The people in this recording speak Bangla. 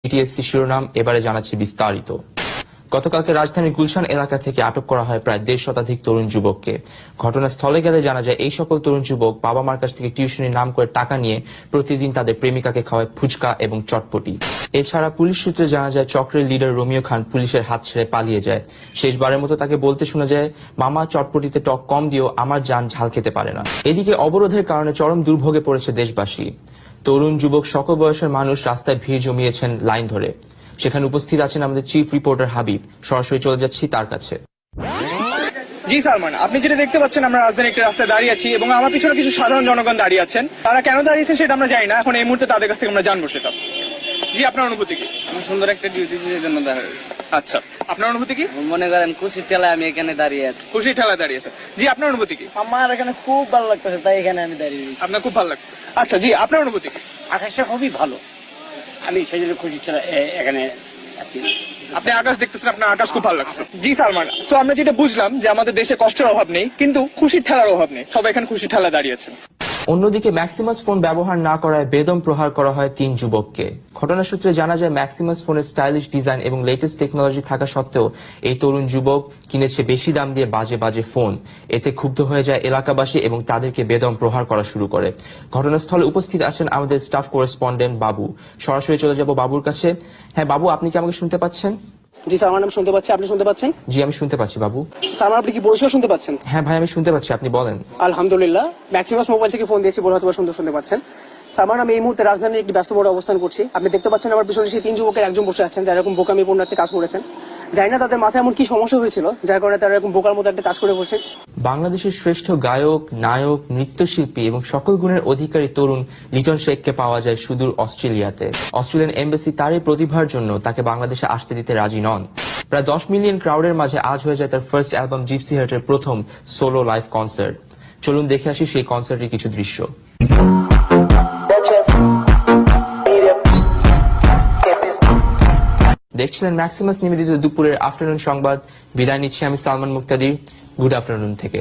টিএসসি শিরোনাম এবারে জানাচ্ছি বিস্তারিত। গতকালকে রাজধানীর গুলশান এলাকা থেকে আটক করা হয় প্রায় 1.5 শতাধিক তরুণ যুবককে। ঘটনাস্থলে গেলে জানা যায় এই সকল তরুণ যুবক বাবা মার কাছ থেকে টিউশনির নাম করে টাকা নিয়ে প্রতিদিন তাদের প্রেমিকাকে খাওয়ায় ফুচকা এবং চটপটি। এছাড়া পুলিশ সূত্রে জানা যায় চক্রের লিডার রোমিও খান পুলিশের হাত ছেড়ে পালিয়ে যায়। শেষবারের মতো তাকে বলতে শোনা যায়, মামা চটপটিতে টক কম দিও, আমার জান ঝাল খেতে পারে না। এদিকে অবরোধের কারণে চরম দুর্ভোগে পড়েছে দেশবাসী। তরুণ যুবক সকল বয়সের মানুষ রাস্তায় ভিড় জমিয়েছেন লাইন ধরে। সেখানে উপস্থিত আছেন আমাদের চিফ রিপোর্টার হাবিব। সরাসরি চলে যাচ্ছি তার কাছে। জি সালমান, আপনি যেটা দেখতে পাচ্ছেন, আমরা রাজধানীর একটা রাস্তায় দাঁড়িয়ে আছি এবং আমার পিছনে কিছু সাধারণ জনগণ দাঁড়িয়ে আছেন। তারা কেন দাঁড়িয়েছেন সেটা আমরা জানি না, এখন এই মুহূর্তে তাদের কাছ থেকে আমরা জানবো সেটা। জি, আপনার অনুভূতি কি? আমার সুন্দর একটা ডিউটি জন্য দাঁড়িয়ে। আচ্ছা, আপনার অনুভূতি কি? মনে করেন খুশির ঠেলায় আমি এখানে দাঁড়িয়ে আছি। খুশি ঠেলা দাঁড়িয়েছে। জি, আপনার অনুভূতি কি? আমার এখানে খুব ভালো লাগতেছে, তাই এখানে আমি দাঁড়িয়ে আছি। আপনার খুব ভালো লাগছে। আচ্ছা জি, আপনার অনুভূতি কি? আকাশটা খুবই ভালো, আমি সেই জন্য খুশি এখানে আছি। আপনি আকাশ দেখতেছেন, আপনার আকাশ খুব ভালো লাগছে। জি সালমান, তো আমরা যেটা বুঝলাম যে আমাদের দেশে কষ্টের অভাব নেই, কিন্তু খুশির ঠেলার অভাব নেই। সবাই এখানে খুশির ঠেলা দাঁড়িয়েছেন। অন্যদিকে ম্যাক্সিমাস ফোন ব্যবহার না করায় বেদম প্রহার করা হয় 3 যুবককে। ঘটনা সূত্রে জানা যায় ম্যাক্সিমাস ফোনের স্টাইলিশ ডিজাইন এবং লেটেস্ট টেকনোলজি থাকা সত্ত্বেও এই তরুণ যুবক কিনেছে বেশি দাম দিয়ে বাজে বাজে ফোন। এতে ক্ষুব্ধ হয়ে যায় এলাকাবাসী এবং তাদেরকে বেদম প্রহার করা শুরু করে। ঘটনাস্থলে উপস্থিত আছেন আমাদের স্টাফ করেসপন্ডেন্ট বাবু। সরাসরি চলে যাব বাবুর কাছে। হ্যাঁ বাবু, আপনি কি আমাকে শুনতে পাচ্ছেন? জি স্যার, আমার নাম শুনতে পাচ্ছি, আপনি শুনতে পাচ্ছেন? জি, আমি শুনতে পাচ্ছি বাবু। স্যার, আপনি কি পরিষ্কার শুনতে পাচ্ছেন? হ্যাঁ ভাই, আমি শুনতে পাচ্ছি, আপনি বলেন। আলহামদুলিল্লাহ, ম্যাক্সিমাস মোবাইল থেকে ফোন দিয়েছি বলে হয়তো শুনতে পাচ্ছেন। স্যার, আমি এই মুহূর্তে রাজধানীর একটি ব্যস্ত মোড়ে অবস্থান করছি। আপনি দেখতে পাচ্ছেন আমার পিছনে সেই 3 যুবকের একজন বসে আছেন যারা এরকম বোকামিপূর্ণ একটা কাজ করেছেন। জানি না তাদের মাথায় এমন কি সমস্যা হয়েছিল যার কারণে তারা এরকম বোকার মতো একটা কাজ করে বসে। বাংলাদেশের শ্রেষ্ঠ গায়ক, নায়ক, নৃত্যশিল্পী এবং সকল গুণের অধিকারী তরুণ লিটন শেখকে পাওয়া যায় সুদূর অস্ট্রেলিয়াতে। অস্ট্রেলিয়ান এমবাসি তারই প্রতিভার জন্য তাকে বাংলাদেশে আসতে দিতে রাজি নন। প্রায় 10 মিলিয়ন ক্রাউডের মাঝে আজ হয়ে যায় তার ফার্স্ট অ্যালবাম জিপসি হার্টের প্রথম সোলো লাইভ কনসার্ট। চলুন দেখে আসি সেই কনসার্টের কিছু দৃশ্য। দেখছিলেন ম্যাক্সিমাস নিবেদিত দুপুরের আফটারনুন সংবাদ। বিদায় নিচ্ছি আমি সালমান মুক্তাদির। গুড আফটারনুন থেকে।